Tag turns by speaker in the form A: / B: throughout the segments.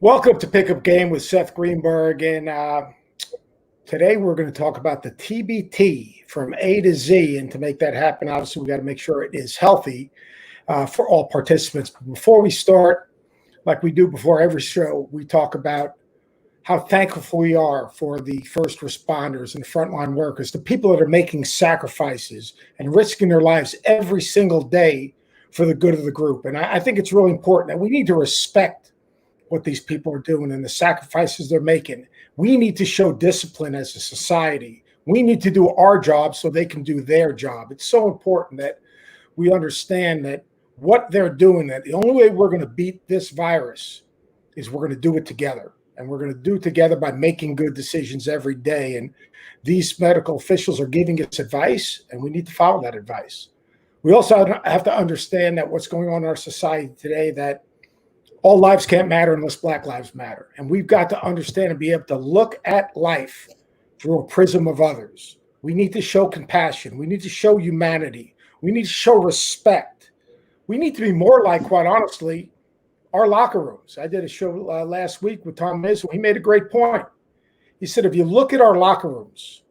A: Welcome to Pickup Game with Seth Greenberg, and today we're going to talk about the TBT from A to Z, and to make that happen, obviously we got to make sure it is healthy for all participants. But before we start, like we do before every show, we talk about how thankful we are for the first responders and frontline workers, the people that are making sacrifices and risking their lives every single day for the good of the group. And I think it's really important that we need to respect what these people are doing and the sacrifices they're making. We need to show discipline as a society. We need to do our job so they can do their job. It's so important that we understand that what they're doing, that the only way we're going to beat this virus is we're going to do it together. And we're going to do it together by making good decisions every day. And these medical officials are giving us advice, and we need to follow that advice. We also have to understand that what's going on in our society today, that all lives can't matter unless Black lives matter. And we've got to understand and be able to look at life through a prism of others. We need to show compassion. We need to show humanity. We need to show respect. We need to be more like, quite honestly, our locker rooms. I did a show last week with Tom Izzo. He made a great point. He said, if you look at our locker rooms,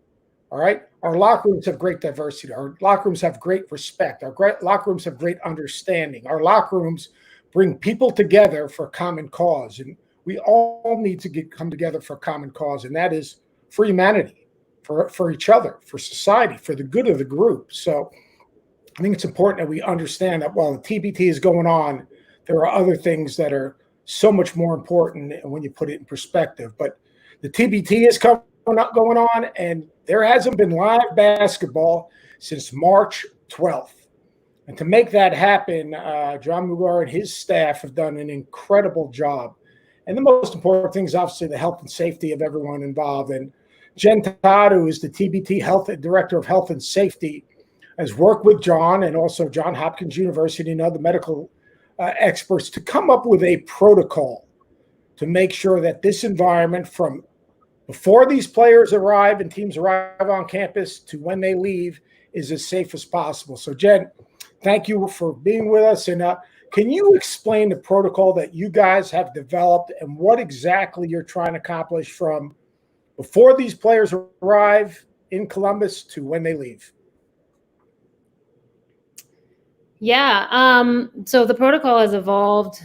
A: all right, our locker rooms have great diversity. Our locker rooms have great respect. Our locker rooms have great understanding. Our locker rooms bring people together for a common cause. And we all need to come together for a common cause, and that is for humanity, for each other, for society, for the good of the group. So I think it's important that we understand that while the TBT is going on, there are other things that are so much more important when you put it in perspective. But the TBT is going on, and there hasn't been live basketball since March 12th. And to make that happen, John Mugar and his staff have done an incredible job. And the most important thing is obviously the health and safety of everyone involved. And Jen Todd, who is the TBT Director of Health and Safety, has worked with John and also Johns Hopkins University and other medical experts to come up with a protocol to make sure that this environment, from before these players arrive and teams arrive on campus to when they leave, is as safe as possible. So, Jen, thank you for being with us. And can you explain the protocol that you guys have developed and what exactly you're trying to accomplish from before these players arrive in Columbus to when they leave?
B: Yeah. So the protocol has evolved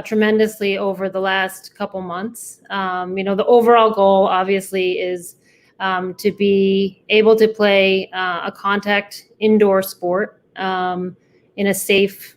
B: tremendously over the last couple months. The overall goal obviously is to be able to play a contact indoor sport in a safe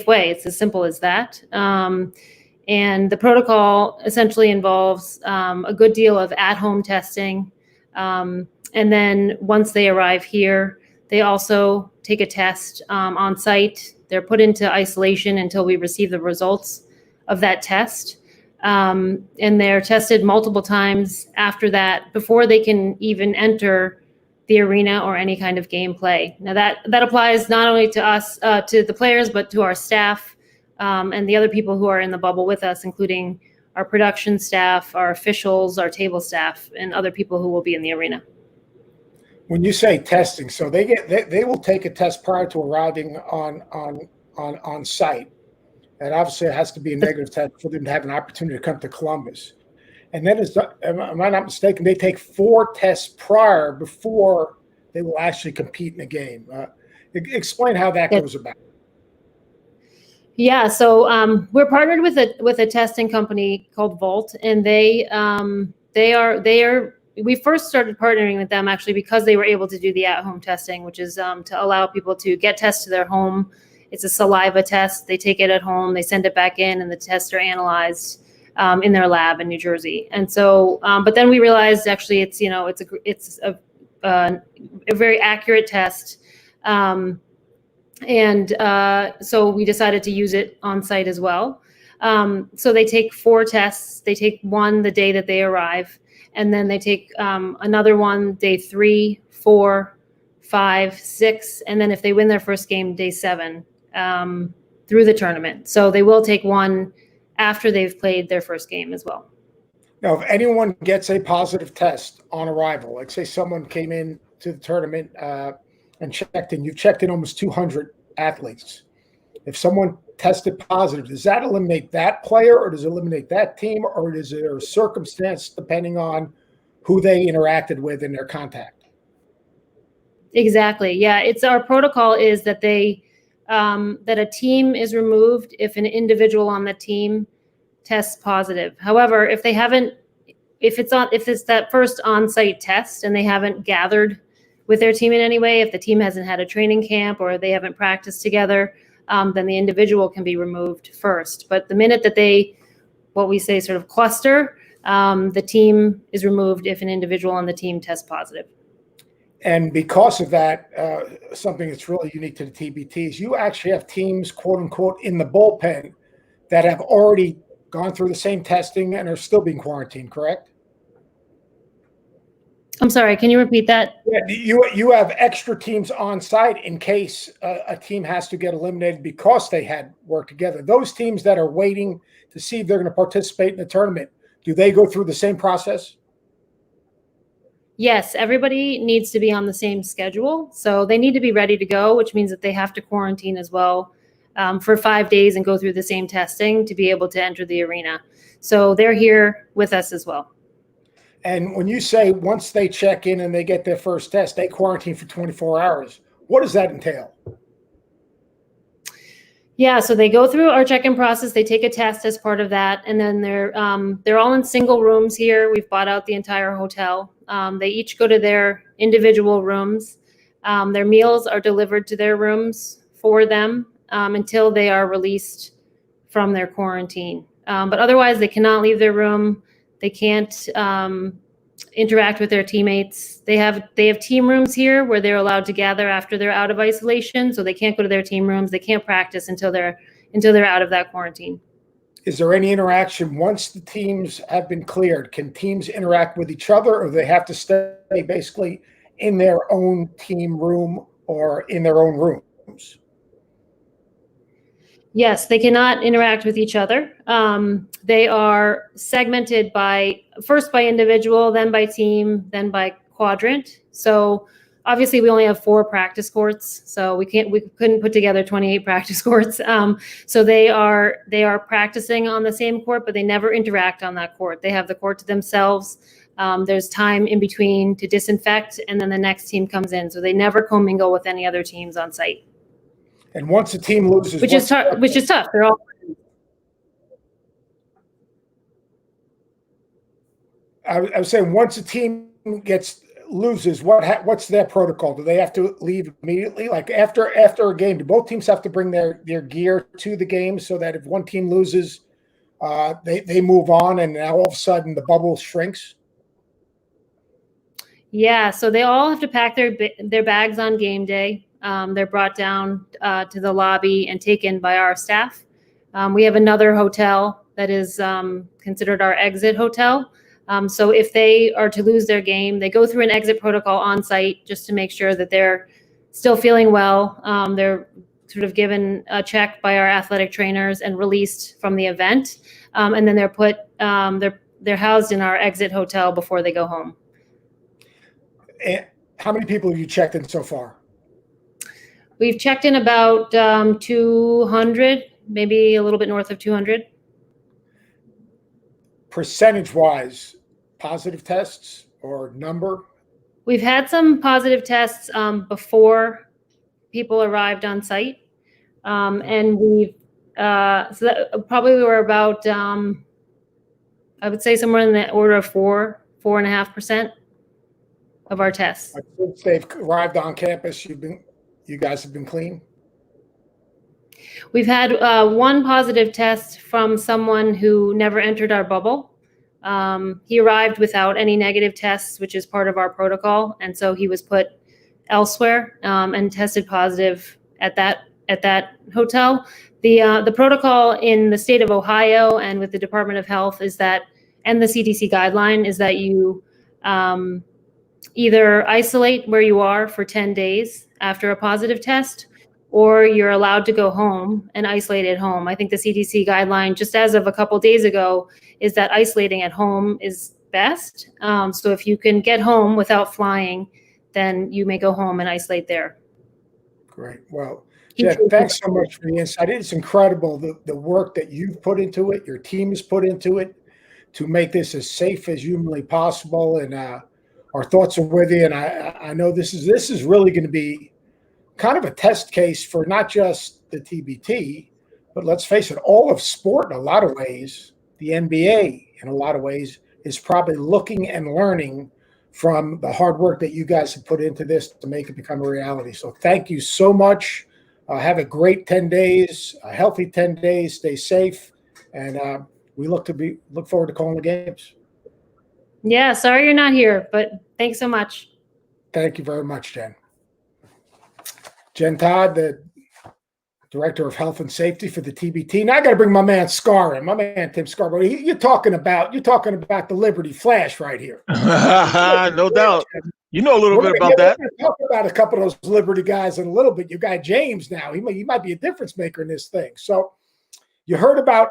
B: way. It's as simple as that. And the protocol essentially involves a good deal of at-home testing. And then once they arrive here, they also take a test on site. They're put into isolation until we receive the results of that test. And they're tested multiple times after that before they can even enter the arena or any kind of gameplay. Now that applies not only to us, to the players, but to our staff and the other people who are in the bubble with us, including our production staff, our officials, our table staff, and other people who will be in the arena.
A: When you say testing, so they will take a test prior to arriving on site, and obviously it has to be a negative test for them to have an opportunity to come to Columbus. And then, am I not mistaken, they take 4 tests prior before they will actually compete in the game. Explain how that goes about.
B: Yeah, so we're partnered with a testing company called Volt, and they are. We first started partnering with them actually because they were able to do the at-home testing, which is to allow people to get tests to their home. It's a saliva test. They take it at home, they send it back in, and the tests are analyzed in their lab in New Jersey. And so, but then we realized actually it's a very accurate test. So we decided to use it on site as well. So they take 4 tests. They take one the day that they arrive, and then they take another one day 3, 4, 5, 6, and then if they win their first game, day 7 through the tournament. So they will take one after they've played their first game as well.
A: Now, if anyone gets a positive test on arrival, like say someone came in to the tournament and checked in, you've checked in almost 200 athletes. If someone tested positive, does that eliminate that player, or does it eliminate that team, or is there a circumstance depending on who they interacted with in their contact?
B: Exactly. Yeah, it's our protocol is that that a team is removed if an individual on the team tests positive. However, if it's that first on-site test and they haven't gathered with their team in any way, if the team hasn't had a training camp or they haven't practiced together, then the individual can be removed first. But the minute that they, what we say, sort of cluster, the team is removed if an individual on the team tests positive.
A: And because of that, something that's really unique to the TBTs, you actually have teams, quote unquote, in the bullpen that have already gone through the same testing and are still being quarantined, correct?
B: I'm sorry, can you repeat that?
A: Yeah, you have extra teams on site in case a team has to get eliminated because they had worked together. Those teams that are waiting to see if they're going to participate in the tournament, do they go through the same process?
B: Yes, everybody needs to be on the same schedule. So they need to be ready to go, which means that they have to quarantine as well for 5 days and go through the same testing to be able to enter the arena. So they're here with us as well.
A: And when you say once they check in and they get their first test, they quarantine for 24 hours, what does that entail?
B: Yeah, so they go through our check-in process. They take a test as part of that, and then they're all in single rooms here. We've bought out the entire hotel. They each go to their individual rooms. Their meals are delivered to their rooms for them until they are released from their quarantine. But otherwise, they cannot leave their room. They can't interact with their teammates. They have team rooms here where they're allowed to gather after they're out of isolation. So they can't go to their team rooms. They can't practice until they're out of that quarantine.
A: Is there any interaction once the teams have been cleared? Can teams interact with each other, or they have to stay basically in their own team room or in their own rooms?
B: Yes, they cannot interact with each other. They are segmented first by individual, then by team, then by quadrant. So obviously we only have 4 practice courts, so we couldn't put together 28 practice courts. So they are practicing on the same court, but they never interact on that court. They have the court to themselves. There's time in between to disinfect, and then the next team comes in. So they never commingle with any other teams on site.
A: And once a team loses,
B: which is tough. They're all.
A: I was saying, once a team loses, what's their protocol? Do they have to leave immediately? Like after a game, do both teams have to bring their gear to the game so that if one team loses, they move on, and now all of a sudden the bubble shrinks?
B: Yeah, so they all have to pack their bags on game day. They're brought down to the lobby and taken by our staff. We have another hotel that is considered our exit hotel. So if they are to lose their game, they go through an exit protocol on site just to make sure that they're still feeling well. They're sort of given a check by our athletic trainers and released from the event. And then they're housed in our exit hotel before they go home.
A: And how many people have you checked in so far?
B: We've checked in about 200, maybe a little bit north of 200.
A: Percentage-wise, positive tests or number?
B: We've had some positive tests before people arrived on site. And so that probably were about, I would say somewhere in the order of 4.5% of our tests.
A: Since they've arrived on campus, you guys have been clean?
B: We've had one positive test from someone who never entered our bubble. He arrived without any negative tests, which is part of our protocol, and so he was put elsewhere and tested positive at that hotel. The protocol in the state of Ohio and with the Department of Health is that, and the CDC guideline is that you either isolate where you are for 10 days after a positive test, or you're allowed to go home and isolate at home. I think the CDC guideline, just as of a couple days ago, is that isolating at home is best. So if you can get home without flying, then you may go home and isolate there.
A: Great. Well, Jeff, thanks so much for the insight. It's incredible the work that you've put into it, your team has put into it to make this as safe as humanly possible. And our thoughts are with you. And I know this is really going to be kind of a test case for not just the TBT, but let's face it, all of sport in a lot of ways. The NBA in a lot of ways is probably looking and learning from the hard work that you guys have put into this to make it become a reality. So thank you so much. Have a great 10 days, a healthy 10 days, stay safe. And we look forward to calling the games.
B: Yeah, sorry you're not here, but thanks so much.
A: Thank you very much, Jen. Jen Todd, the Director of Health and Safety for the TBT. Now I got to bring my man Scar in, my man Tim Scarborough. You're talking about the Liberty Flash right here.
C: No doubt. You know a little bit about that.
A: We're going to talk about a couple of those Liberty guys in a little bit. You got James now. He might be a difference maker in this thing. So you heard about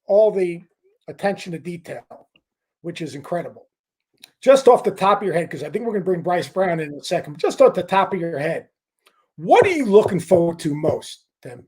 A: all the attention to detail, which is incredible. Just off the top of your head, because I think we're going to bring Bryce Brown in a second, but just off the top of your head, what are you looking forward to most, Tim?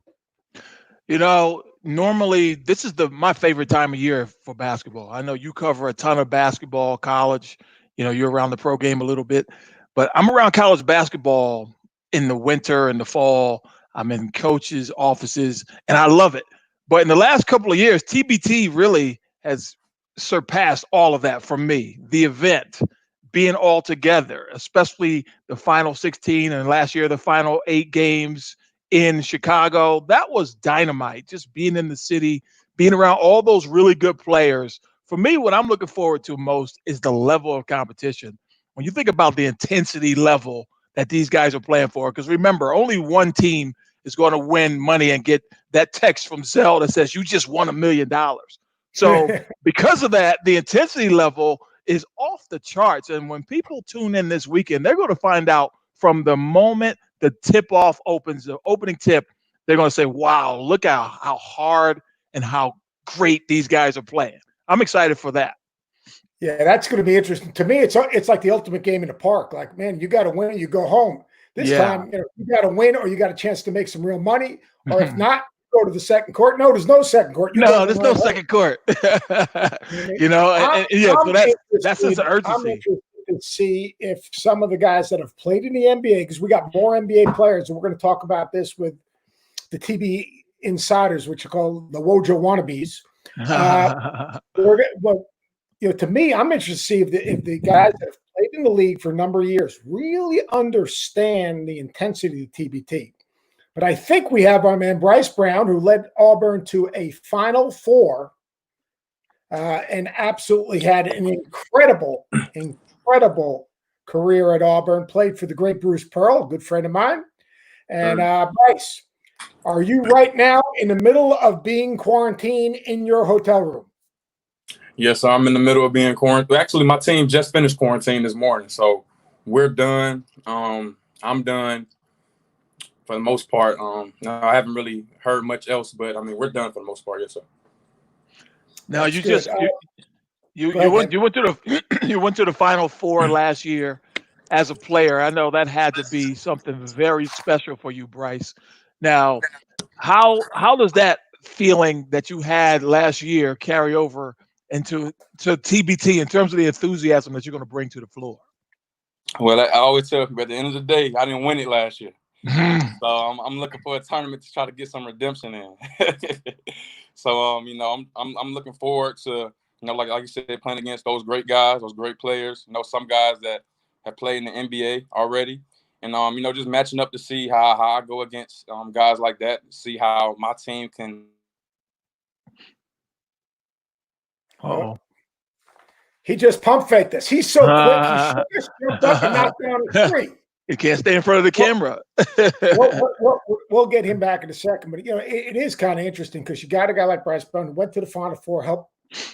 C: You know, normally this is my favorite time of year for basketball. I know you cover a ton of basketball, college. You know, you're around the pro game a little bit, but I'm around college basketball in the winter and the fall. I'm in coaches' offices, and I love it. But in the last couple of years, TBT really has surpassed all of that for me. The event, being all together, especially the final 16 and last year, the final 8 games in Chicago, that was dynamite. Just being in the city, being around all those really good players. For me, what I'm looking forward to most is the level of competition. When you think about the intensity level that these guys are playing for, because remember, only one team is going to win money and get that text from Zell that says you just won $1 million. So because of that, the intensity level is off the charts. And when people tune in this weekend, they're going to find out from the moment the tip-off opens, the opening tip, they're going to say, wow, look how hard and how great these guys are playing. I'm excited for that.
A: Yeah, that's going to be interesting. To me, it's like the ultimate game in the park. Like, man, you got to win, you go home. This time, you got to win or you got a chance to make some real money. Or if not, go to the second court. No, there's no second court.
C: There's no second court. You know, so that sense of urgency.
A: I'm interested to see if some of the guys that have played in the NBA, because we got more NBA players, and we're going to talk about this with the TB insiders, which are called the Wojo wannabes. To me, I'm interested to see if the guys that have played in the league for a number of years really understand the intensity of the TBT. But I think we have our man Bryce Brown, who led Auburn to a Final Four and absolutely had an incredible career at Auburn, played for the great Bruce Pearl, a good friend of mine. And Bryce, are you right now in the middle of being quarantined in your hotel room?
D: Yes, I'm in the middle of being quarantined. Actually, my team just finished quarantine this morning, so we're done. I'm done for the most part. No, I haven't really heard much else, but I mean, we're done for the most part. Yes, sir.
C: Now you went to the Final Four last year as a player. I know that had to be something very special for you, Bryce. Now, how does that feeling that you had last year carry over into TBT in terms of the enthusiasm that you're going to bring to the floor?
D: Well, I always tell people at the end of the day, I didn't win it last year. So I'm looking for a tournament to try to get some redemption in. So I'm looking forward to, like you said, playing against those great guys, those great players. Some guys that have played in the NBA already, and just matching up to see how I go against guys like that, see how my team can.
C: Oh,
A: he just pump faked us. He's so quick. He just jumped up and knocked down the three.
C: You can't stay in front of the camera.
A: We'll get him back in a second. But, it is kind of interesting because you got a guy like Bryce Brown who went to the Final Four, helped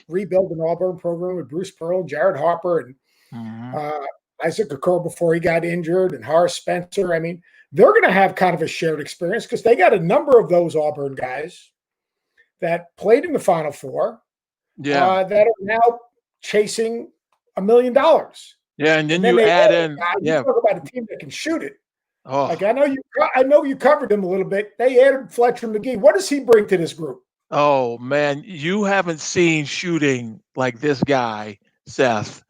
A: rebuild an Auburn program with Bruce Pearl, Jared Harper, and Isaac Okoro before he got injured, and Horace Spencer. I mean, they're going to have kind of a shared experience because they got a number of those Auburn guys that played in the Final Four that are now chasing $1 million.
C: Yeah, and then you add in,
A: you talk about a team that can shoot it.
C: Oh.
A: Like I know you covered him a little bit. They added Fletcher McGee. What does he bring to this group?
C: Oh man, you haven't seen shooting like this guy, Seth,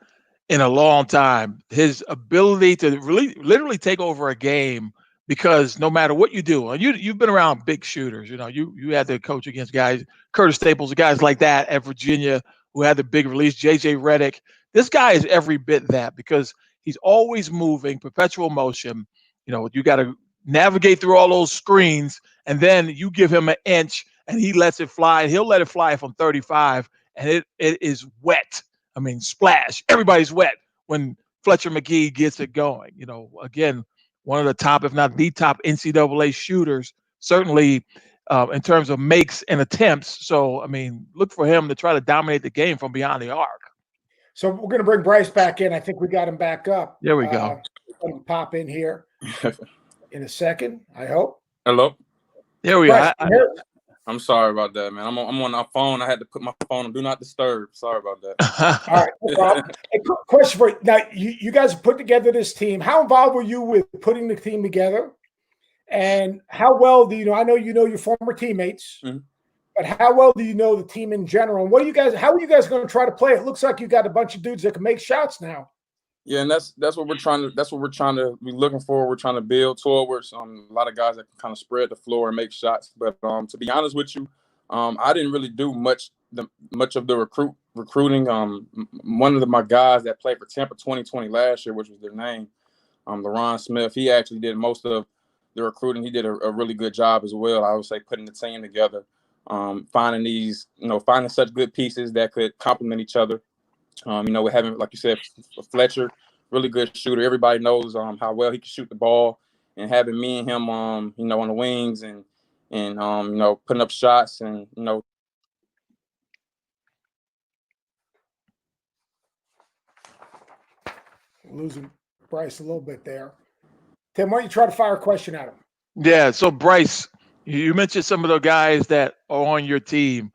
C: in a long time. His ability to really literally take over a game because no matter what you do, and you've been around big shooters, you had to coach against guys, Curtis Staples, guys like that at Virginia who had the big release, JJ Redick. This guy is every bit that because he's always moving, perpetual motion. You got to navigate through all those screens, and then you give him an inch and he lets it fly, and he'll let it fly from 35, and it is wet. I mean, splash. Everybody's wet when Fletcher McGee gets it going. Again, one of the top, if not the top NCAA shooters, certainly in terms of makes and attempts. So, I mean, look for him to try to dominate the game from beyond the arc.
A: So we're going to bring Bryce back in. I think we got him back up.
C: There we go.
A: Pop in here in a second, I hope.
D: Hello.
C: There we are.
D: I'm sorry about that, man. I'm on my phone. I had to put my phone on Do Not Disturb. Sorry about that.
A: All right. No problem. Hey, question for you. Now, you guys have put together this team. How involved were you with putting the team together? And how well do you know? I know you know your former teammates, but how well do you know the team in general? And how are you guys going to try to play? It looks like you got a bunch of dudes that can make shots now.
D: Yeah, and that's what we're trying to be looking for. We're trying to build towards a lot of guys that can kind of spread the floor and make shots. But to be honest with you, I didn't really do much of the recruiting. One of my guys that played for Tampa 2020 last year, which was their name, LaRon Smith, he actually did most of the recruiting. He did a really good job as well. I would say putting the team together, finding such good pieces that could complement each other. With having, like you said, Fletcher, really good shooter. Everybody knows how well he can shoot the ball, and having me and him, on the wings and putting up shots and
A: Losing Bryce a little bit there. Tim, why don't you try to fire a question at him?
C: Yeah. So Bryce, you mentioned some of the guys that are on your team,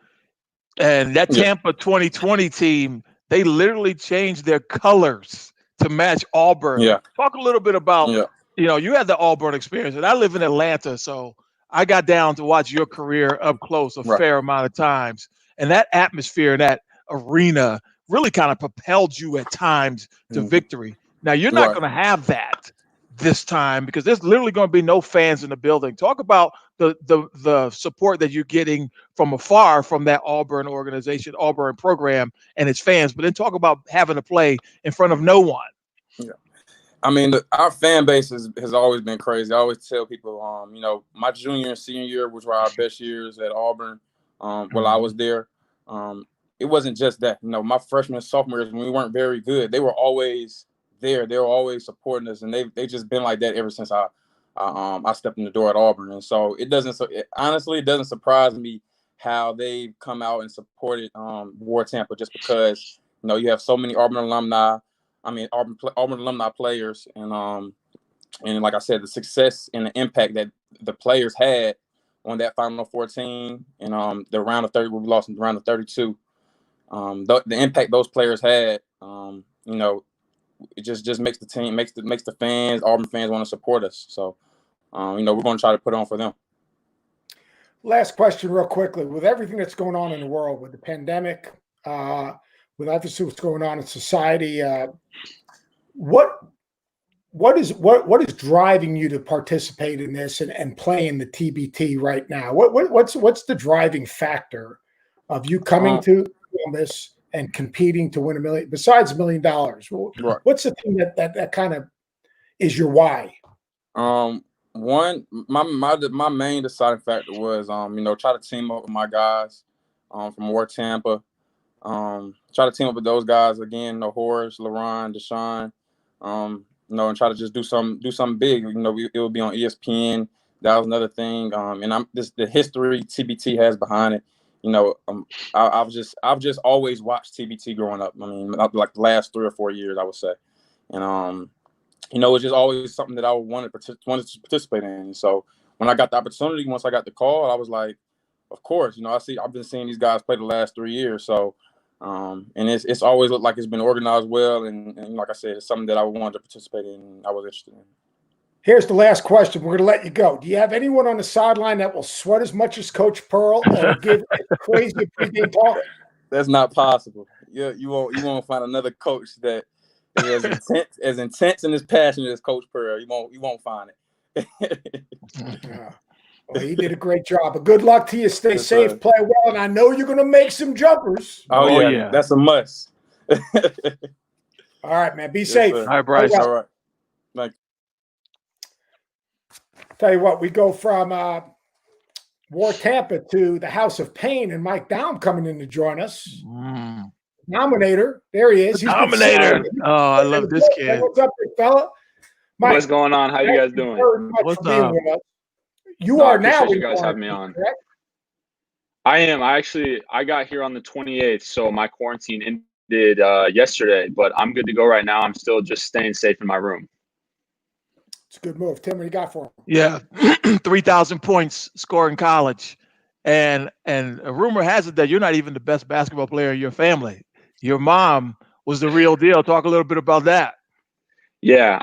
C: and that Tampa 2020 team. They literally changed their colors to match Auburn.
D: Yeah.
C: Talk a little bit about, you had the Auburn experience, and I live in Atlanta, so I got down to watch your career up close a fair amount of times. And that atmosphere, that arena really kind of propelled you at times to victory. Now, you're not going to have that this time because there's literally going to be no fans in the building. Talk about the support that you're getting from afar from that Auburn organization, Auburn program and its fans, but then talk about having to play in front of no one.
D: Yeah. I mean, our fan base has always been crazy. I always tell people, my junior and senior year, which were our best years at Auburn, while I was there, it wasn't just that. My freshman and sophomore years, when we weren't very good, they were always there. They were always supporting us, and they just been like that ever since I stepped in the door at Auburn. And so it doesn't surprise me how they've come out and supported War Tampa, just because you have so many Auburn alumni. I mean, Auburn alumni players, and like I said, the success and the impact that the players had on that Final 14 and the round of 30, we lost in the round of 32. The impact those players had, it just makes the team, makes the fans, Auburn fans, want to support us. So, we're going to try to put on for them.
A: Last question real quickly. With everything that's going on in the world, with the pandemic, with obviously what's going on in society, what is driving you to participate in this and play in the TBT right now? What's the driving factor of you coming to this and competing to win $1 million, besides $1 million? What's the thing that kind of is your why?
D: One, my main deciding factor was, try to team up with my guys from War Tampa. Try to team up with those guys again, Horace, LaRon, Deshaun, and try to just do something big. It would be on ESPN. That was another thing. And I'm just the history TBT has behind it. I've just always watched TBT growing up. I mean, like the last 3 or 4 years, I would say, and it's just always something that I wanted to participate in. So when I got the opportunity, once I got the call, I was like, of course. I've been seeing these guys play the last 3 years. So, and it's always looked like it's been organized well, and like I said, it's something that I wanted to participate in. And I was interested in.
A: Here's the last question. We're going to let you go. Do you have anyone on the sideline that will sweat as much as Coach Pearl or give crazy pregame talk?
D: That's not possible. You won't find another coach that is as intense and as passionate as Coach Pearl. You won't find it.
A: Yeah. Well, he did a great job. But good luck to you. Stay safe,
D: sir.
A: play well, and I know you're going to make some jumpers.
D: Oh yeah, that's a must.
A: All right, man. Be safe.
D: Sir.
C: All right, Bryce.
D: All right. Thank you.
A: Tell you what, we go from War Tampa to the House of Pain, and Mike Daum coming in to join us. Nominator. There he is. He's
C: Dominator. Oh, I love this kid.
A: What's up, big fella? Mike,
E: what's going on? How you guys doing?
C: What's up?
A: You are now.
E: You guys have me on.
A: Correct?
E: I am. I got here on the 28th, so my quarantine ended yesterday, but I'm good to go right now. I'm still just staying safe in my room.
A: It's a good move. Tim, what do you got for him?
C: Yeah, 3,000 points scored in college, and a rumor has it that you're not even the best basketball player in your family. Your mom was the real deal. Talk a little bit about that.
E: Yeah,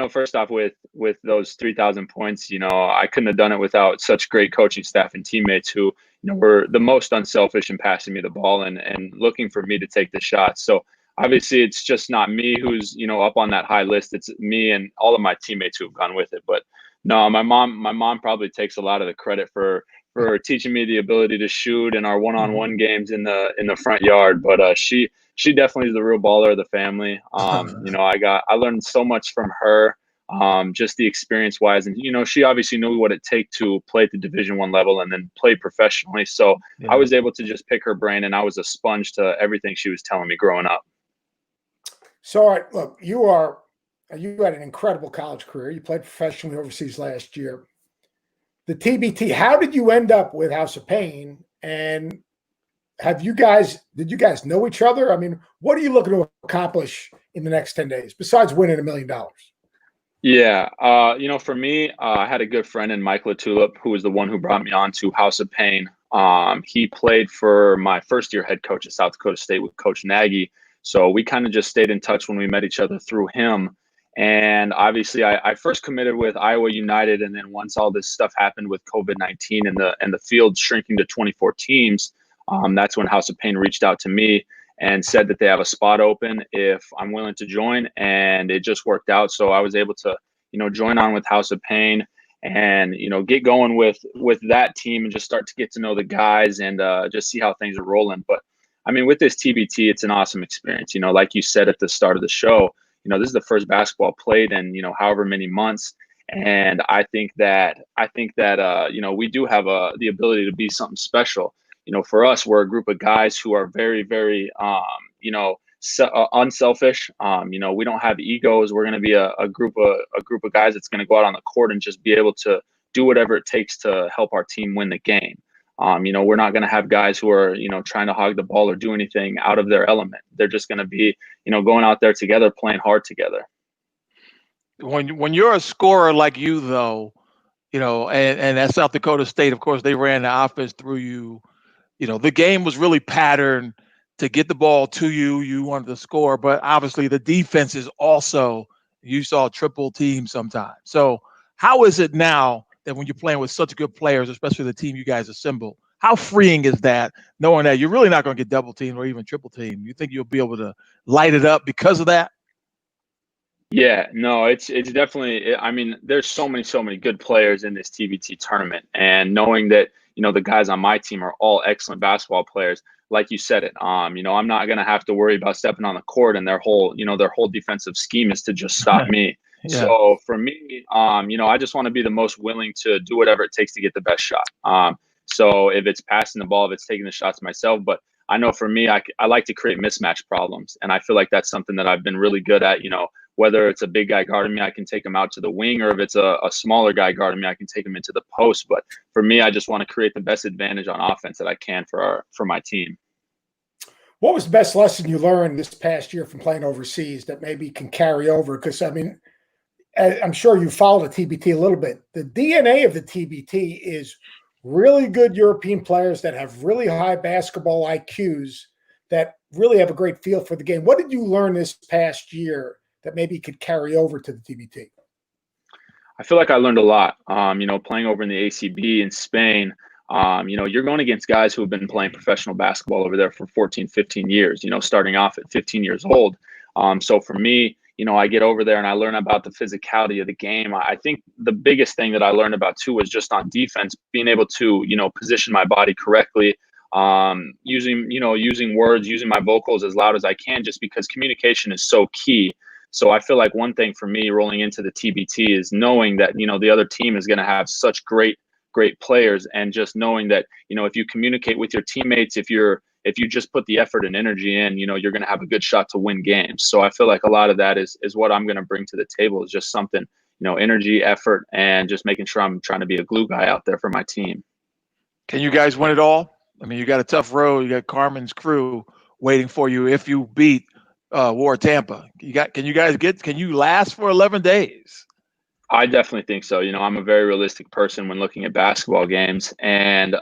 E: first off, with those 3,000 points, I couldn't have done it without such great coaching staff and teammates who, were the most unselfish in passing me the ball and looking for me to take the shots. So obviously, it's just not me who's up on that high list. It's me and all of my teammates who've gone with it. But no, my mom probably takes a lot of the credit for teaching me the ability to shoot in our one-on-one games in the front yard. But she definitely is the real baller of the family. I learned so much from her, just the experience wise, and she obviously knew what it takes to play at the Division I level and then play professionally. So yeah. I was able to just pick her brain, and I was a sponge to everything she was telling me growing up.
A: So, all right, look, you had an incredible college career. You played professionally overseas last year. The TBT, how did you end up with House of Pain? And did you guys know each other? I mean, what are you looking to accomplish in the next 10 days besides winning $1 million?
E: Yeah. For me, I had a good friend in Mike LaTulip, who was the one who brought me on to House of Pain. He played for my first year head coach at South Dakota State with Coach Nagy. So we kind of just stayed in touch when we met each other through him. And obviously I first committed with Iowa United. And then once all this stuff happened with COVID-19 and the field shrinking to 24 teams, that's when House of Pain reached out to me and said that they have a spot open if I'm willing to join. And it just worked out. So I was able to, join on with House of Pain and, get going with that team and just start to get to know the guys and just see how things are rolling. But I mean, with this TBT, it's an awesome experience. Like you said at the start of the show, this is the first basketball played in, however many months. And I think that we do have the ability to be something special. For us, we're a group of guys who are very, very, unselfish. We don't have egos. We're going to be a group of guys that's going to go out on the court and just be able to do whatever it takes to help our team win the game. We're not going to have guys who are, trying to hog the ball or do anything out of their element. They're just going to be, going out there together, playing hard together.
C: When you're a scorer like you, though, and at South Dakota State, of course, they ran the offense through you. The game was really patterned to get the ball to you. You wanted to score, but obviously the defense is also, you saw triple team sometimes. So how is it now that when you're playing with such good players, especially the team you guys assemble, how freeing is that, knowing that you're really not going to get double teamed or even triple teamed? You think you'll be able to light it up because of that?
E: Yeah, no, it's definitely, I mean, there's so many good players in this TBT tournament, and knowing that, the guys on my team are all excellent basketball players, like you said it, I'm not going to have to worry about stepping on the court and their whole defensive scheme is to just stop me. Yeah. So for me, I just want to be the most willing to do whatever it takes to get the best shot. So if it's passing the ball, if it's taking the shots myself, but I know for me, I like to create mismatch problems. And I feel like that's something that I've been really good at, whether it's a big guy guarding me, I can take him out to the wing, or if it's a smaller guy guarding me, I can take him into the post. But for me, I just want to create the best advantage on offense that I can for my team.
A: What was the best lesson you learned this past year from playing overseas that maybe can carry over? Because, I mean, I'm sure you followed the TBT a little bit. The DNA of the TBT is really good European players that have really high basketball IQs that really have a great feel for the game. What did you learn this past year that maybe could carry over to the TBT?
E: I feel like I learned a lot, playing over in the ACB in Spain. You're going against guys who have been playing professional basketball over there for 14, 15 years, starting off at 15 years old. So for me, I get over there and I learn about the physicality of the game. I think the biggest thing that I learned about too was just on defense, being able to, position my body correctly, using words, using my vocals as loud as I can, just because communication is so key. So I feel like one thing for me rolling into the TBT is knowing that, the other team is going to have such great players, and just knowing that, if you communicate with your teammates, if you just put the effort and energy in, you're going to have a good shot to win games. So I feel like a lot of that is what I'm going to bring to the table, is just something, energy, effort, and just making sure I'm trying to be a glue guy out there for my team.
C: Can you guys win it all? I mean, you got a tough road. You got Carmen's crew waiting for you if you beat War Tampa. Can you last for 11 days?
E: I definitely think so. I'm a very realistic person when looking at basketball games, and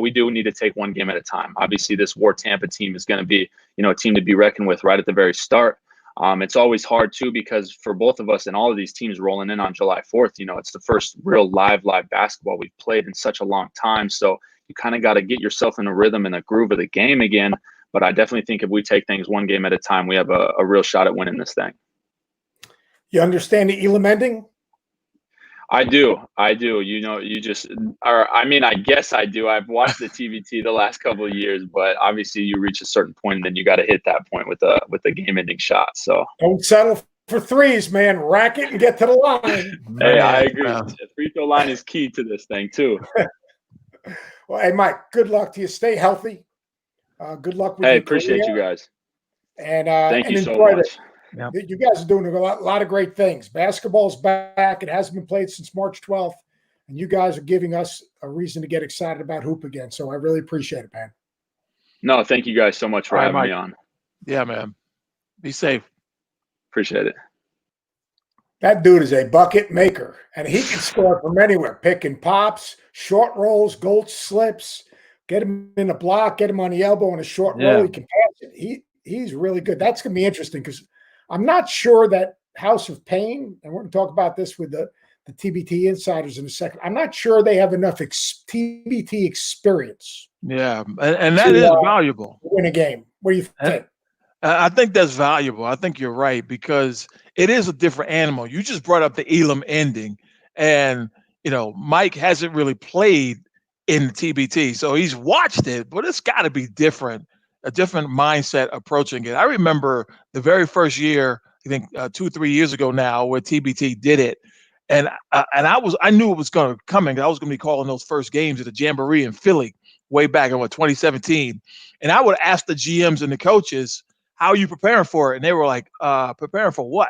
E: we do need to take one game at a time. Obviously, this War Tampa team is going to be, a team to be reckoned with right at the very start. It's always hard too, because for both of us and all of these teams rolling in on July 4th, it's the first real live basketball we've played in such a long time. So you kind of got to get yourself in a rhythm and a groove of the game again. But I definitely think if we take ththings one game at a time, we have a real shot at winning this thing.
A: You understand the Elam ending?
E: I do. I guess I do. I've watched the TBT the last couple of years, but obviously you reach a certain point and then you got to hit that point with the game-ending shot. So
A: don't settle for threes, man. Rack it and get to the line.
E: Hey, I agree. The free throw line is key to this thing too.
A: Well, hey, Mike, good luck to you. Stay healthy. Good luck with
E: your
A: career.
E: Appreciate you guys.
A: And
E: thank you so much.
A: Yep. You guys are doing a lot of great things. Basketball's back. It hasn't been played since March 12th. And you guys are giving us a reason to get excited about hoop again. So I really appreciate it, man.
E: No, thank you guys so much for having me on.
C: Yeah, man. Be safe.
E: Appreciate it.
A: That dude is a bucket maker, and he can score from anywhere. Pick and pops, short rolls, gold slips, get him in a block, get him on the elbow in a short roll. He can pass it. He's really good. That's going to be interesting, because I'm not sure that House of Pain, and we're going to talk about this with the TBT insiders in a second, I'm not sure they have enough TBT experience.
C: Yeah, and that is valuable.
A: Win a game. What do you think?
C: I think that's valuable. I think you're right, because it is a different animal. You just brought up the Elam ending, and Mike hasn't really played in the TBT, so he's watched it, but it's got to be different, a different mindset approaching it. I remember the very first year, I think 2-3 years ago now, where TBT did it, and I knew it was going to come. I was going to be calling those first games at the Jamboree in Philly way back in 2017, and I would ask the GMs and the coaches, how are you preparing for it? And they were like, preparing for what?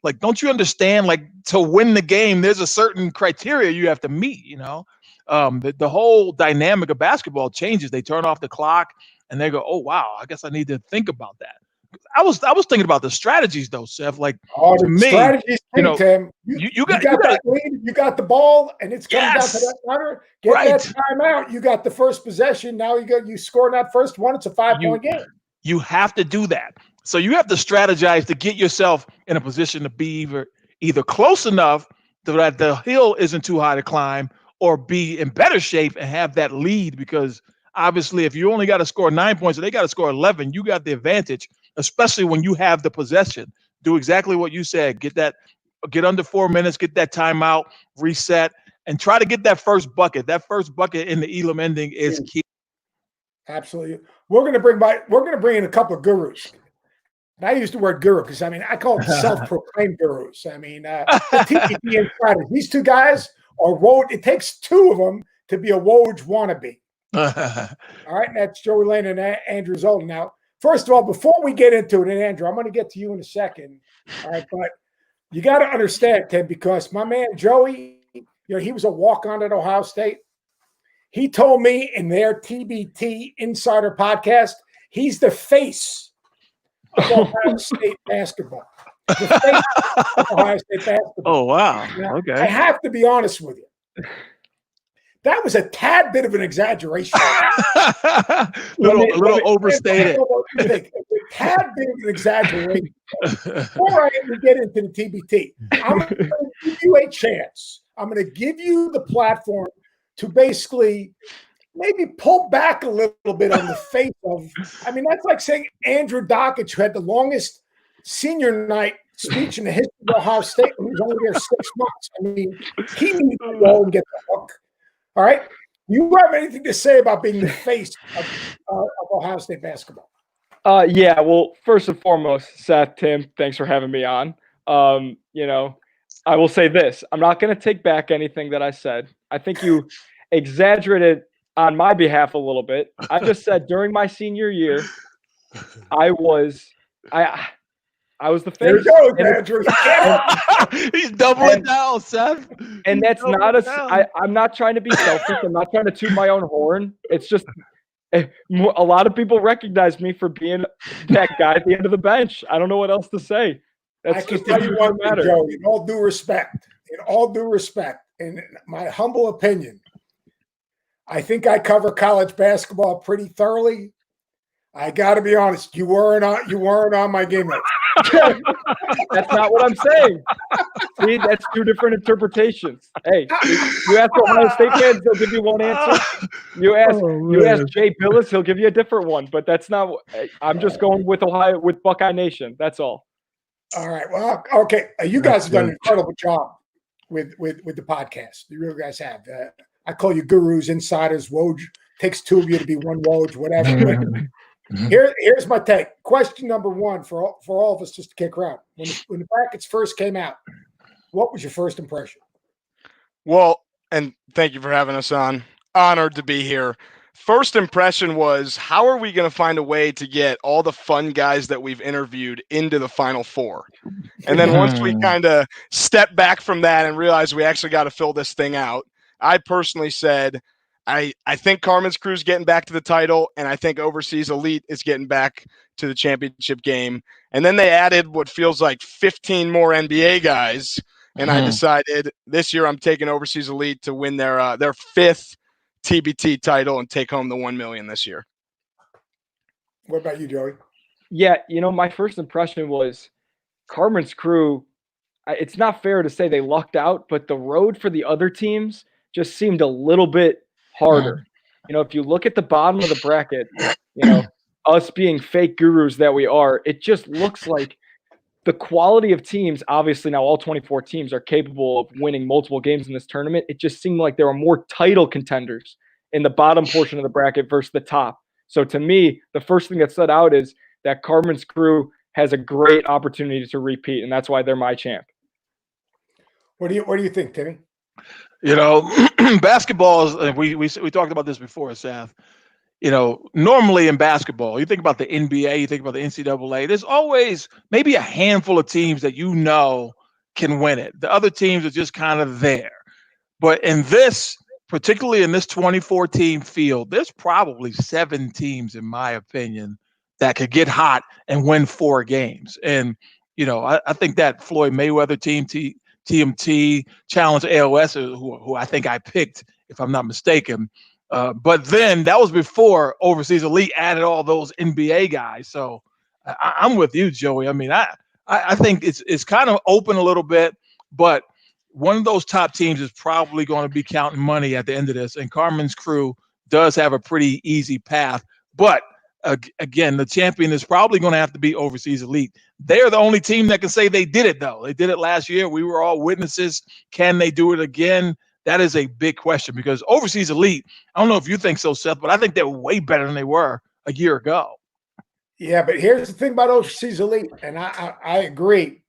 C: Like, don't you understand? Like, to win the game, there's a certain criteria you have to meet, the whole dynamic of basketball changes. They turn off the clock and they go, oh, wow, I guess I need to think about that. I was thinking about the strategies though, Seth. Like, to me,
A: strategies, Tim. You got that lead, you got the ball, and it's coming down to that runner. Get that timeout. You got the first possession. Now you score that first one. It's a 5-point game.
C: You have to do that. So you have to strategize to get yourself in a position to be either close enough so that the hill isn't too high to climb, or be in better shape and have that lead. Because obviously, if you only got to score 9 points and they got to score 11, you got the advantage, especially when you have the possession. Do exactly what you said. Get under 4 minutes, get that timeout, reset, and try to get that first bucket. That first bucket in the Elam ending is key.
A: Absolutely. We're going to bring in a couple of gurus. And I use the word guru because I call them self-proclaimed gurus. The TBT insiders. These two guys are Woj. It takes two of them to be a Woj wannabe. All right, and that's Joey Lane and Andrew Zolden. Now, first of all, before we get into it, and Andrew, I'm going to get to you in a second. All right, but you got to understand, Tim, because my man Joey, he was a walk-on at Ohio State. He told me in their TBT Insider podcast, he's the face of Ohio State basketball. The face of Ohio State basketball.
C: Oh, wow.
A: Now,
C: okay.
A: I have to be honest with you. That was a tad bit of an exaggeration.
C: a little overstated.
A: A tad bit of an exaggeration. Before I even get into the TBT, I'm going to give you a chance. I'm going to give you the platform to basically maybe pull back a little bit on the face of. I mean, that's like saying Andrew Dockich, who had the longest senior night speech in the history of Ohio State when he was only there 6 months. I mean, he needed to go and get the hook. All right. You have anything to say about being the face of Ohio State basketball?
F: Yeah. Well, first and foremost, Seth, Tim, thanks for having me on. I will say this. I'm not going to take back anything that I said. I think you exaggerated on my behalf a little bit. I just said during my senior year, I was the face.
A: There you go, Andrew.
C: He's doubling down, Seth.
F: And that's not I'm not trying to be selfish. I'm not trying to toot my own horn. It's just a lot of people recognize me for being that guy at the end of the bench. I don't know what else to say. That's
A: I can
F: just
A: tell you one thing, Joe, in all due respect, in my humble opinion, I think I cover college basketball pretty thoroughly. I got to be honest, you weren't on my game notes.
F: That's not what I'm saying. See, that's two different interpretations. Hey, you ask Ohio State fans, they'll give you one answer. You ask Jay Billis, he'll give you a different one. But that's not. I'm just going with Buckeye Nation. That's all.
A: All right. Well, okay. You guys have done an incredible job with the podcast. You really guys have. I call you gurus, insiders. Woj takes two of you to be one Woj, whatever. Here's my take. Question number one for all of us, just to kick around. When the brackets first came out, what was your first impression?
G: Well, and thank you for having us on. Honored to be here. First impression was, how are we going to find a way to get all the fun guys that we've interviewed into the Final Four? And then once we kind of step back from that and realize we actually got to fill this thing out, I personally said, I think Carmen's Crew's getting back to the title, and I think Overseas Elite is getting back to the championship game. And then they added what feels like 15 more NBA guys, and I decided this year I'm taking Overseas Elite to win their fifth TBT title and take home the $1 million this year.
A: What about you, Joey?
F: Yeah, my first impression was Carmen's Crew. It's not fair to say they lucked out, but the road for the other teams just seemed a little bit harder. If you look at the bottom of the bracket, us being fake gurus that we are, it just looks like the quality of teams, obviously now all 24 teams are capable of winning multiple games in this tournament. It just seemed like there were more title contenders in the bottom portion of the bracket versus the top. So to me, the first thing that stood out is that Carmen's Crew has a great opportunity to repeat, and that's why they're my champ.
A: What do you think, Timmy?
C: Basketball is, we talked about this before, Seth. Normally in basketball, you think about the NBA, you think about the NCAA, there's always maybe a handful of teams that can win it. The other teams are just kind of there. But in this, particularly in this 24-team field, there's probably 7 teams, in my opinion, that could get hot and win 4 games. And, I think that Floyd Mayweather team, TMT, Challenge AOS, who I think I picked, if I'm not mistaken. But then that was before Overseas Elite added all those NBA guys. So I'm with you, Joey. I mean, I think it's kind of open a little bit, but one of those top teams is probably going to be counting money at the end of this. And Carmen's Crew does have a pretty easy path. But again, the champion is probably going to have to be Overseas Elite. They're the only team that can say they did it, though. They did it last year. We were all witnesses. Can they do it again? That is a big question, because Overseas Elite, I don't know if you think so, Seth, but I think they're way better than they were a year ago.
A: Yeah, but here's the thing about Overseas Elite, and I agree.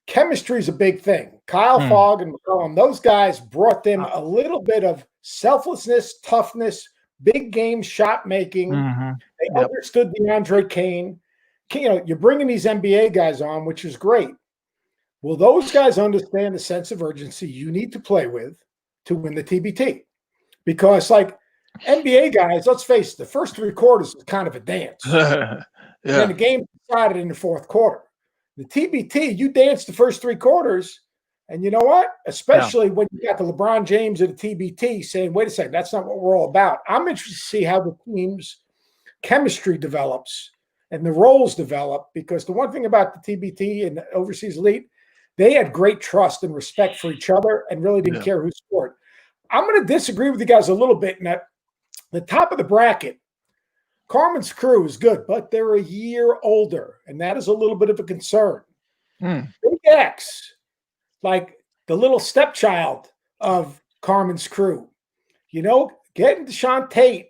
A: Chemistry is a big thing. Kyle Fogg and McCollum, those guys brought them a little bit of selflessness, toughness, big game shot making. They understood DeAndre Kane. You're bringing these NBA guys on, which is great. Will those guys understand the sense of urgency you need to play with to win the TBT? Because, like, NBA guys, let's face it, the first 3 quarters is kind of a dance. And then the game decided in the 4th quarter. The TBT, you dance the first 3 quarters, And you know what? Especially when you got the LeBron James of the TBT saying, wait a second, that's not what we're all about. I'm interested to see how the team's chemistry develops and the roles develop, because the one thing about the TBT and the Overseas Elite, they had great trust and respect for each other and really didn't care who scored. I'm going to disagree with you guys a little bit in that the top of the bracket, Carmen's crew is good, but they're a year older, and that is a little bit of a concern. Big X, like the little stepchild of Carmen's crew, getting Deshaun Tate,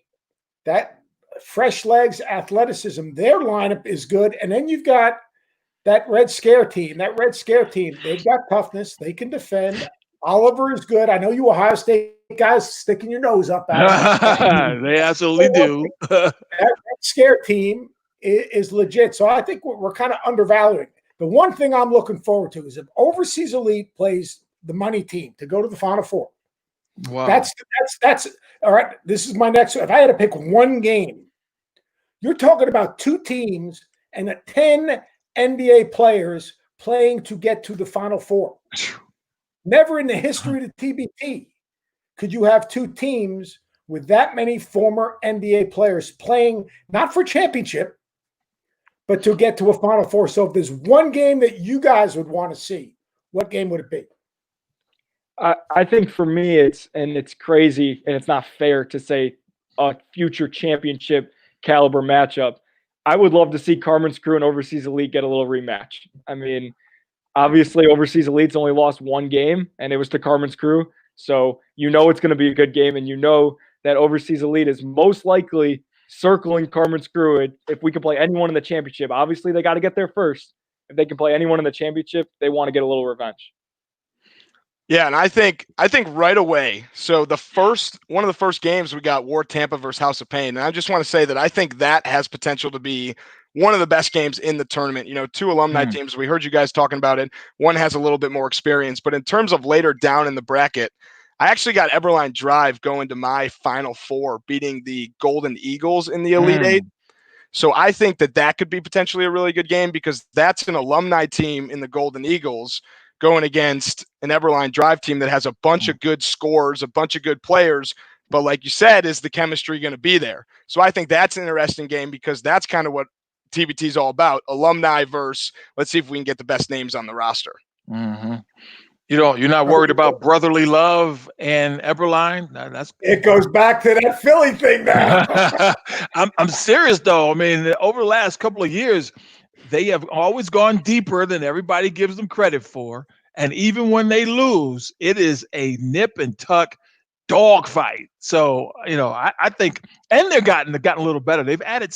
A: that fresh legs, athleticism, their lineup is good. And then you've got that Red Scare team. That Red Scare team, they've got toughness. They can defend. Oliver is good. I know you Ohio State guys sticking your nose up at it.
C: They absolutely do.
A: That Red Scare team is legit. So I think we're kind of undervaluing. The one thing I'm looking forward to is if Overseas Elite plays the money team to go to the Final Four.
C: Wow.
A: That's all right. This is my next. If I had to pick one game, you're talking about two teams and 10 NBA players playing to get to the Final Four. Never in the history of the TBT could you have two teams with that many former NBA players playing not for championship, but to get to a Final Four. So if there's one game that you guys would want to see, what game would it be?
F: I think for me, it's crazy and it's not fair to say a future championship caliber matchup. I would love to see Carmen's crew and Overseas Elite get a little rematch. I mean, obviously Overseas Elite's only lost one game, and it was to Carmen's crew. So it's going to be a good game, and that Overseas Elite is most likely circling Carmen's crew. If we can play anyone in the championship, obviously they got to get there first. If they can play anyone in the championship, they want to get a little revenge.
G: Yeah, and I think right away. So one of the first games we got War Tampa versus House of Pain, and I just want to say that I think that has potential to be one of the best games in the tournament. Two alumni teams. We heard you guys talking about it. One has a little bit more experience, but in terms of later down in the bracket, I actually got Eberline Drive going to my Final Four, beating the Golden Eagles in the Elite Eight. So I think that could be potentially a really good game, because that's an alumni team in the Golden Eagles going against an Eberline Drive team that has a bunch of good scores, a bunch of good players. But like you said, is the chemistry going to be there? So I think that's an interesting game, because that's kind of what TBT is all about. Alumni versus, let's see if we can get the best names on the roster.
C: Mm-hmm. You're not worried about brotherly love and Eberline?
A: It goes back to that Philly thing now.
C: I'm serious, though. I mean, over the last couple of years, they have always gone deeper than everybody gives them credit for. And even when they lose, it is a nip and tuck dogfight. So, I think, and they've gotten a little better. They've added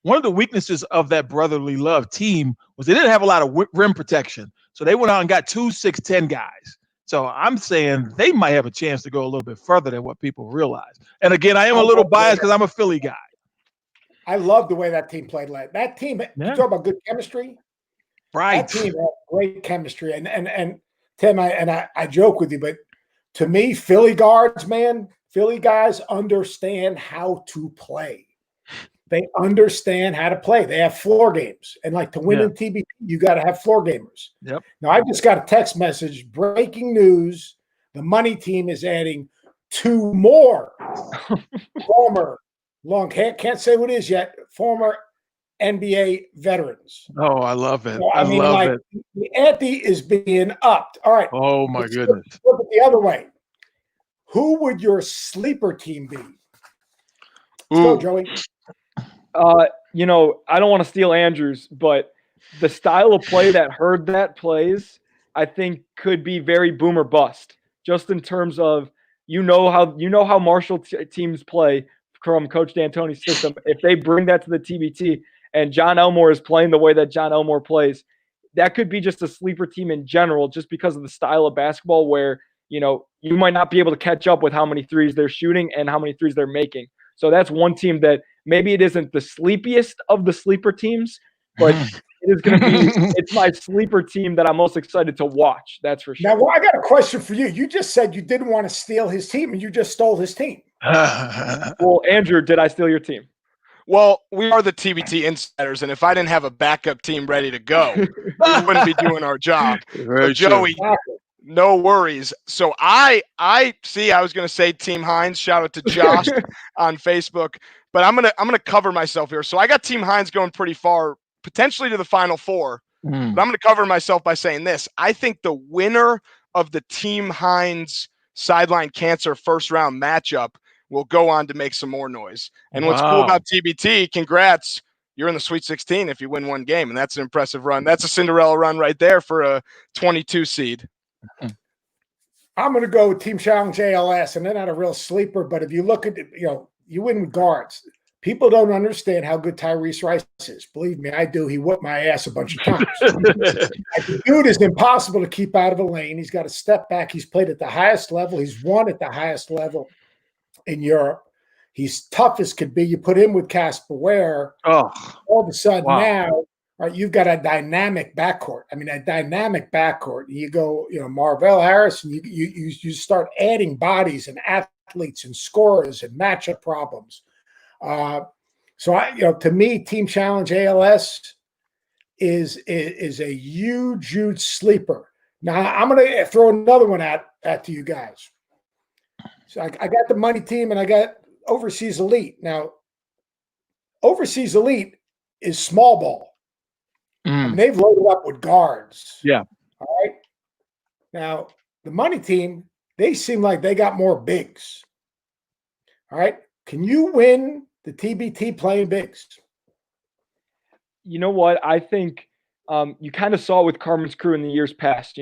C: one of the weaknesses of that brotherly love team was they didn't have a lot of rim protection. So they went out and got 2 6'10" guys. So I'm saying they might have a chance to go a little bit further than what people realize. And again, I am a little biased because I'm a Philly guy.
A: I love the way that team played. That team, you talk about good chemistry.
C: Right.
A: That team had great chemistry. And Tim, I joke with you, but to me, Philly guards, man, Philly guys understand how to play. They understand how to play. They have floor games. And to win in TBT, you got to have floor gamers.
C: Yep.
A: Now, I just got a text message, breaking news. The money team is adding 2 more former can't say what it is yet, former NBA veterans.
C: Oh, I love it.
A: So,
C: I love it.
A: The ante is being upped. All right.
C: Oh, my goodness.
A: Flip it the other way. Who would your sleeper team be? Let's go, Joey.
F: I don't want to steal Andrew's, but the style of play that Herd that plays, I think could be very boom or bust, just in terms of how Marshall teams play from Coach D'Antoni's system. If they bring that to the TBT and John Elmore is playing the way that John Elmore plays, that could be just a sleeper team in general, just because of the style of basketball where, you might not be able to catch up with how many threes they're shooting and how many threes they're making. So that's one team that maybe it isn't the sleepiest of the sleeper teams, but it is going to be, it's my sleeper team that I'm most excited to watch. That's for sure.
A: Now, I got a question for you. You just said you didn't want to steal his team, and you just stole his team.
F: Well, Andrew, did I steal your team?
G: Well, we are the TBT insiders, and if I didn't have a backup team ready to go, we wouldn't be doing our job.
C: Very
G: Joey, No worries. So I see. I was going to say Team Hines. Shout out to Josh on Facebook, but I'm gonna cover myself here. So I got Team Hines going pretty far, potentially to the Final Four. But I'm going to cover myself by saying this. I think the winner of the Team Hines sideline cancer first round matchup will go on to make some more noise. And what's cool about TBT? Congrats. You're in the Sweet 16 if you win one game, and that's an impressive run. That's a Cinderella run right there for a 22 seed.
A: I'm going to go with Team Challenge ALS, and they're not a real sleeper, but if you look at, you win with guards. People don't understand how good Tyrese Rice is. Believe me, I do. He whooped my ass a bunch of times. The dude is impossible to keep out of a lane. He's got to step back. He's played at the highest level. He's won at the highest level in Europe. He's tough as could be. You put him with Casper Ware, all of a sudden now, right, you've got a dynamic backcourt. I mean, a dynamic backcourt. You go, Marvell Harris, and you start adding bodies and athletes and scorers and matchup problems. To me, Team Challenge ALS is a huge sleeper. Now I'm going to throw another one at to you guys. So I got the money team and I got Overseas Elite. Now, Overseas Elite is small ball. And they've loaded up with guards.
C: Yeah.
A: All right. Now, the money team, they seem like they got more bigs. All right. Can you win the TBT playing bigs?
F: You know what? I think you kind of saw it with Carmen's crew in the years past.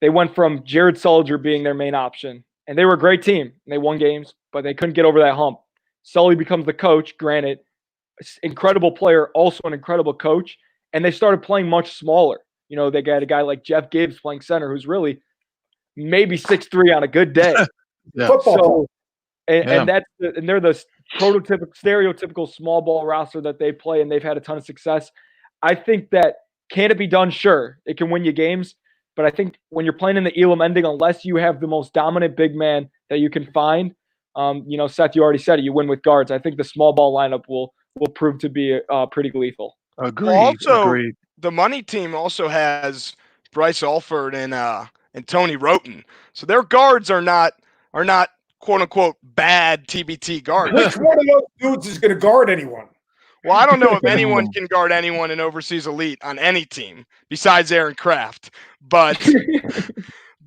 F: They went from Jared Sullinger being their main option, and they were a great team. And they won games, but they couldn't get over that hump. Sully becomes the coach, granted, incredible player, also an incredible coach, and they started playing much smaller. They got a guy like Jeff Gibbs playing center who's really maybe 6'3" on a good day.
A: Football.
F: And they're the stereotypical small ball roster that they play, and they've had a ton of success. I think that can it be done? Sure, it can win you games, but I think when you're playing in the Elam ending, unless you have the most dominant big man that you can find, Seth, you already said it, you win with guards. I think the small ball lineup will prove to be pretty lethal.
C: Agreed.
G: The money team also has Bryce Alford and Tony Roten, so their guards are not quote unquote bad TBT guards.
A: Which one of those dudes is going to guard anyone?
G: Well, I don't know if anyone can guard anyone in Overseas Elite on any team besides Aaron Kraft, but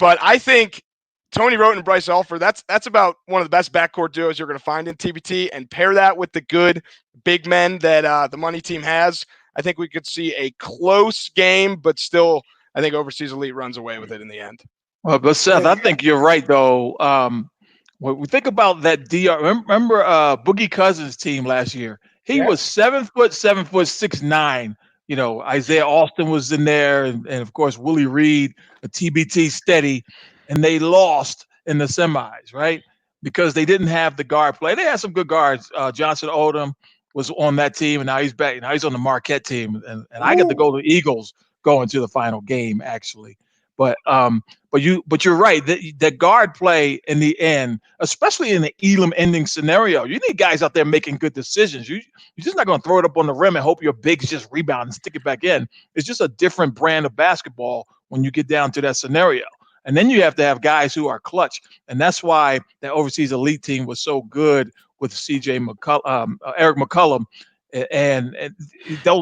G: I think Tony Roten and Bryce Alford, that's about one of the best backcourt duos you're going to find in TBT, and pair that with the good big men that the money team has. I think we could see a close game, but still, I think Overseas Elite runs away with it in the end.
C: Well, but Seth, I think you're right, though. When we think about that DR, remember Boogie Cousins' team last year? He was 7 foot, 6'9". Isaiah Austin was in there, and of course Willie Reed, a TBT steady, and they lost in the semis, right? Because they didn't have the guard play. They had some good guards. Johnson Odom was on that team, and now he's back. Now he's on the Marquette team, and I get to go to the Eagles going to the final game, actually. But you're right. The guard play in the end, especially in the Elam ending scenario, you need guys out there making good decisions. You're just not going to throw it up on the rim and hope your bigs just rebound and stick it back in. It's just a different brand of basketball when you get down to that scenario. And then you have to have guys who are clutch, and that's why that Overseas Elite team was so good with Eric McCollum, and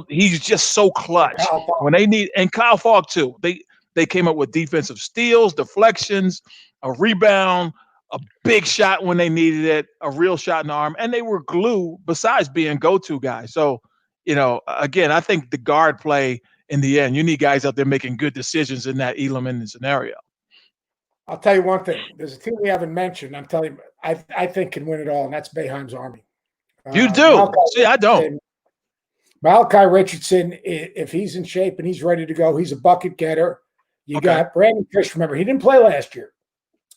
C: he's just so clutch when they need. And Kyle Falk too. They came up with defensive steals, deflections, a rebound, a big shot when they needed it, a real shot in the arm, and they were glue besides being go-to guys. So, again, I think the guard play in the end, you need guys out there making good decisions in that Elam ending scenario.
A: I'll tell you one thing. There's a team we haven't mentioned. I'm telling you, I think can win it all, and that's Boeheim's Army.
C: You do? See, I don't.
A: Malachi Richardson, if he's in shape and he's ready to go, he's a bucket getter. You got Brandon Trish. Remember, he didn't play last year.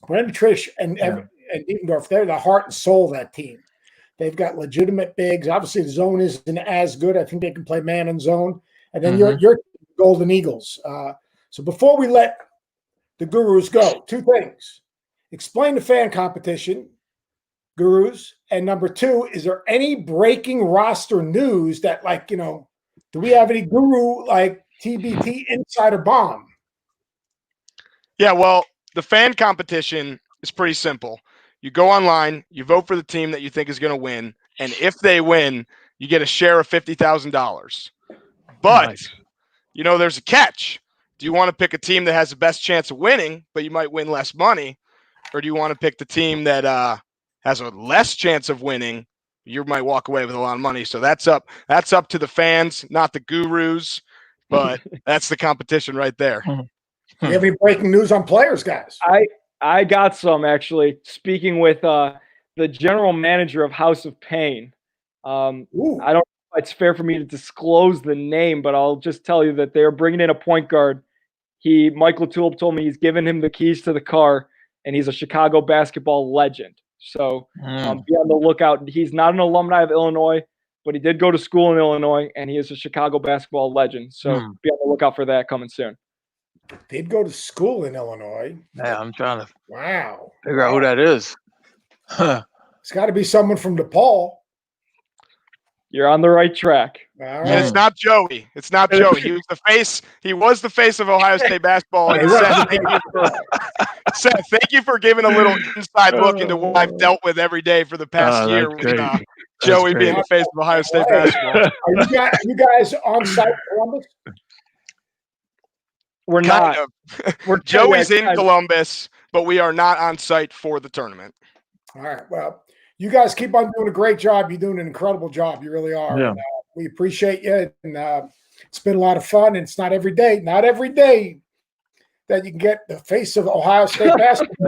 A: Brandon Trish and Dietendorf, they're the heart and soul of that team. They've got legitimate bigs. Obviously, the zone isn't as good. I think they can play man and zone. And then your Golden Eagles. So before we let the Gurus go, two things. Explain the fan competition, Gurus. And number two, is there any breaking roster news that, do we have any Guru, TBT insider bomb?
G: Yeah, well, the fan competition is pretty simple. You go online, you vote for the team that you think is going to win, and if they win, you get a share of $50,000. But,
C: Nice.
G: there's a catch. Do you want to pick a team that has the best chance of winning, but you might win less money? Or do you want to pick the team that has a less chance of winning? You might walk away with a lot of money. So that's up to the fans, not the gurus. But that's the competition right there.
A: Do you have any breaking news on players, guys?
F: I got some, actually. Speaking with the general manager of House of Pain. I don't know if it's fair for me to disclose the name, but I'll just tell you that they're bringing in a point guard. Michael Tulip told me he's given him the keys to the car, and he's a Chicago basketball legend. So be on the lookout. He's not an alumni of Illinois, but he did go to school in Illinois, and he is a Chicago basketball legend. So be on the lookout for that coming soon.
A: Did go to school in Illinois.
C: Yeah, I'm trying to
A: figure
C: out who that is.
A: It's got to be someone from DePaul.
F: You're on the right track.
A: All
G: And
A: right.
G: it's not Joey. It's not Joey. He was the face. He was the face of Ohio State basketball. And Seth, thank you for giving a little inside look into what I've dealt with every day for the past year with Joey being the face of Ohio State basketball.
A: Are you guys on site in Columbus?
F: We're not.
G: Joey's in Columbus, but we are not on site for the tournament.
A: All right. Well, you guys keep on doing a great job. You're doing an incredible job. You really are.
C: Yeah.
A: And, we appreciate you. And it's been a lot of fun. And it's not every day that you can get the face of Ohio State basketball.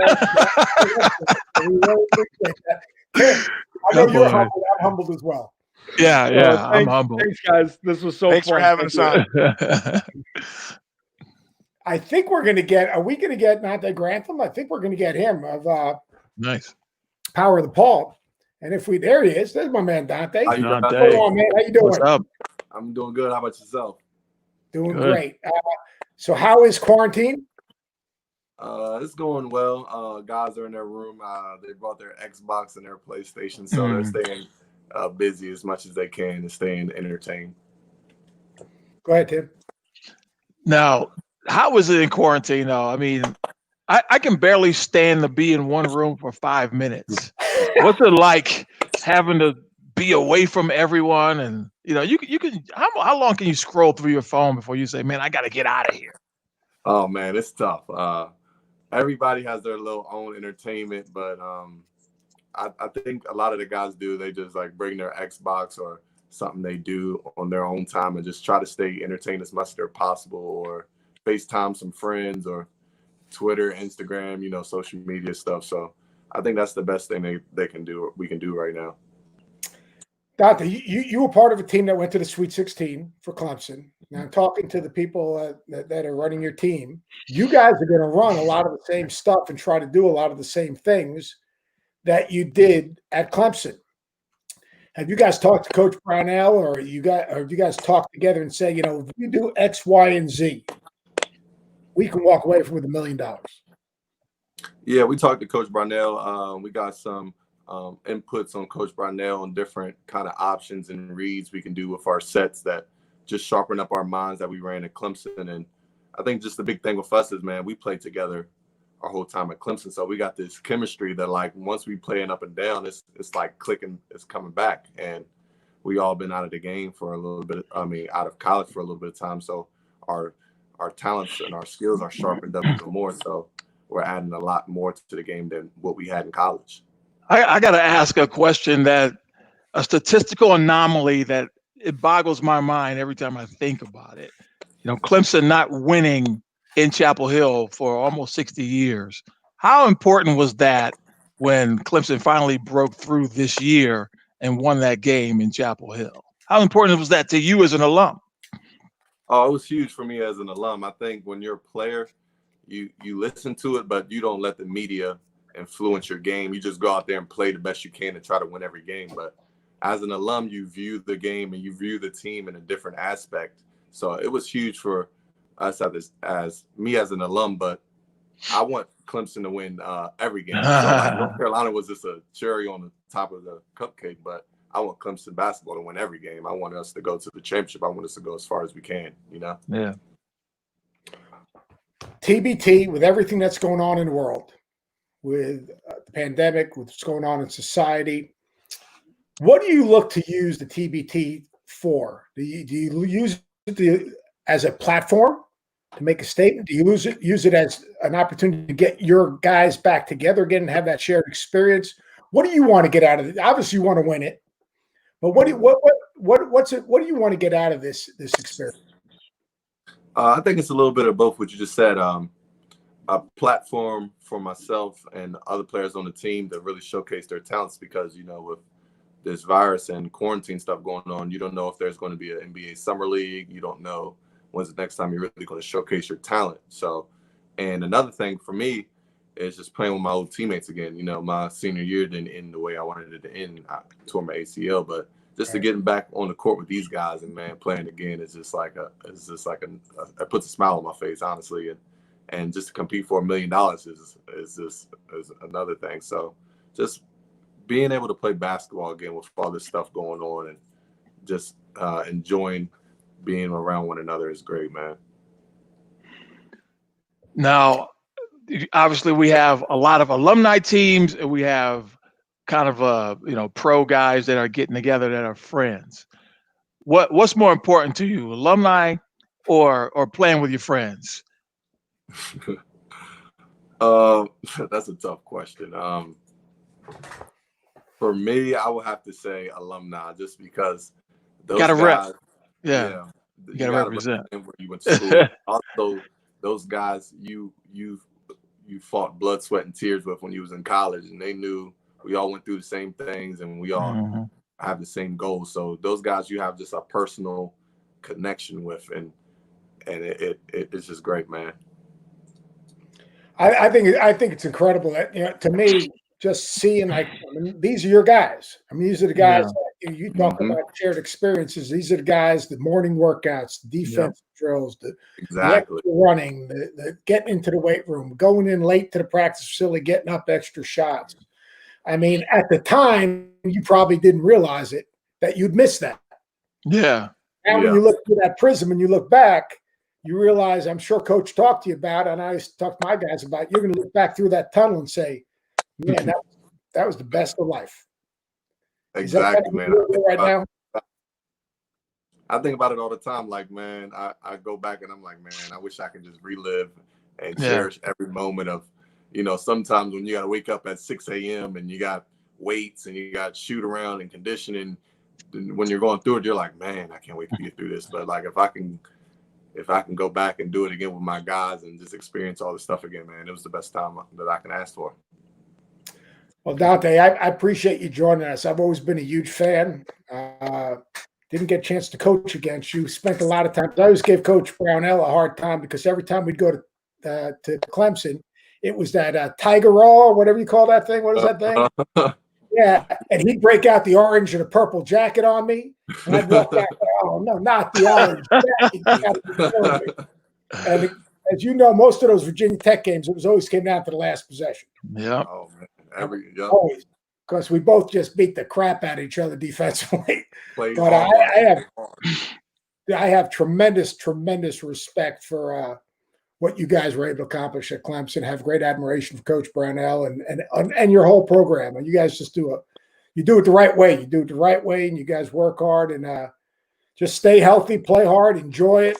A: We really appreciate that. Tim, I know you're humbled. I'm humbled as well.
C: Yeah, I'm humbled.
F: Thanks, guys. This was so
G: Thanks
F: fun.
G: for having us on.
A: I think we're going to get – are we going to get Donte Grantham? I think we're going to get him of
C: Nice.
A: Power of the Paul. And if there he is. There's my man, Donte.
C: Donte.
A: What's going on, man? How you doing?
C: What's up?
H: I'm doing good. How about yourself?
A: Doing
C: Good.
A: great. So how is quarantine?
H: It's going well. Guys are in their room. They brought their Xbox and their PlayStation, so they're staying busy as much as they can and staying entertained.
A: Go ahead, Tim.
C: Now, how is it in quarantine, though? I mean, I can barely stand to be in one room for 5 minutes. What's it like having to be away from everyone? And, you can how long can you scroll through your phone before you say, man, I got to get out of here?
H: Oh, man, it's tough. Everybody has their little own entertainment, but I think a lot of the guys do. They just like bring their Xbox or something they do on their own time and just try to stay entertained as much as they're possible, or FaceTime some friends, or Twitter, Instagram, social media stuff. So I think that's the best thing they can do. We can do right now.
A: Donte, you were part of a team that went to the Sweet 16 for Clemson. Now, talking to the people that are running your team, you guys are going to run a lot of the same stuff and try to do a lot of the same things that you did at Clemson. Have you guys talked to Coach Brownell, or have you guys talked together and say, if you do X, Y, and Z, we can walk away with $1 million?
H: Yeah, we talked to Coach Brownell. We got some inputs on Coach Brownell on different kind of options and reads we can do with our sets that just sharpen up our minds that we ran at Clemson. And I think just the big thing with us is, man, we played together our whole time at Clemson. So we got this chemistry that, like, once we playing up and down, it's like clicking, it's coming back. And we all been out of the game for a little bit. Out of college for a little bit of time. So our talents and our skills are sharpened up even more. So we're adding a lot more to the game than what we had in college.
C: I got to ask a question, a statistical anomaly that it boggles my mind every time I think about it. Clemson not winning in Chapel Hill for almost 60 years. How important was that when Clemson finally broke through this year and won that game in Chapel Hill? How important was that to you as an alum?
H: Oh, it was huge for me as an alum. I think when you're a player, you listen to it, but you don't let the media influence your game. You just go out there and play the best you can and try to win every game. But as an alum, you view the game and you view the team in a different aspect. So it was huge for us as me as an alum, but I want Clemson to win every game. So like, North Carolina was just a cherry on the top of the cupcake, but I want Clemson basketball to win every game. I want us to go to the championship. I want us to go as far as we can,
C: Yeah.
A: TBT, with everything that's going on in the world, with the pandemic, with what's going on in society, what do you look to use the TBT for? Do you use it as a platform to make a statement? Do you use it as an opportunity to get your guys back together again and have that shared experience? What do you want to get out of it? Obviously, you want to win it, but what do you want to get out of this experience?
H: I think it's a little bit of both. What you just said, a platform for myself and other players on the team to really showcase their talents, because with this virus and quarantine stuff going on, you don't know if there's going to be an NBA summer league. You don't know when's the next time you're really going to showcase your talent. So, and another thing for me is just playing with my old teammates again. My senior year didn't end the way I wanted it to end. I tore my ACL, but just to getting back on the court with these guys and playing again is just like it puts a smile on my face, honestly. And just to compete for $1 million is another thing. So just being able to play basketball again with all this stuff going on and just enjoying being around one another is great, man.
C: Now, obviously, we have a lot of alumni teams, and we have kind of pro guys that are getting together that are friends. What's more important to you, alumni or playing with your friends?
H: That's a tough question. For me, I would have to say alumni, just because those
C: gotta
H: guys,
C: rep. Yeah. You gotta represent
H: where you went to school. Also, those guys you fought blood, sweat, and tears with when you was in college, and they knew we all went through the same things and we all have the same goals. So those guys you have just a personal connection with, and it's just great, man.
A: I think it's incredible that to me, just seeing these are your guys. These are the guys that you talk about shared experiences. These are the guys, the morning workouts, the defensive drills, the running, the getting into the weight room, going in late to the practice facility, getting up extra shots. At the time, you probably didn't realize it, that you'd miss that.
C: Yeah.
A: Now when you look through that prism and you look back, you realize, I'm sure Coach talked to you about it, and I used to talk to my guys about it, you're going to look back through that tunnel and say, man, that was the best of life.
H: Exactly, man.
A: Right now?
H: I think about it all the time. Like, man, I go back and I'm like, man, I wish I could just relive and cherish every moment of, sometimes when you got to wake up at 6 a.m. and you got weights and you got shoot around and conditioning, when you're going through it, you're like, man, I can't wait to get through this. But like, if I can go back and do it again with my guys and just experience all this stuff again, man, it was the best time that I can ask for.
A: Well, Donte, I appreciate you joining us. I've always been a huge fan. Didn't get a chance to coach against you. Spent a lot of time. I always gave Coach Brownell a hard time because every time we'd go to Clemson, it was that Tiger Raw, whatever you call that thing. What is that thing? Yeah, and he'd break out the orange and a purple jacket on me, and I'd walk out. Oh no, not the orange jacket. And as you know, most of those Virginia Tech games, it always came down to the last possession.
C: Yeah.
H: Oh man,
A: always, because we both just beat the crap out of each other defensively. But I have tremendous respect for what you guys were able to accomplish at Clemson. Have great admiration for Coach Brownell and your whole program. And you guys just do it the right way. You do it the right way, and you guys work hard and just stay healthy, play hard, enjoy it.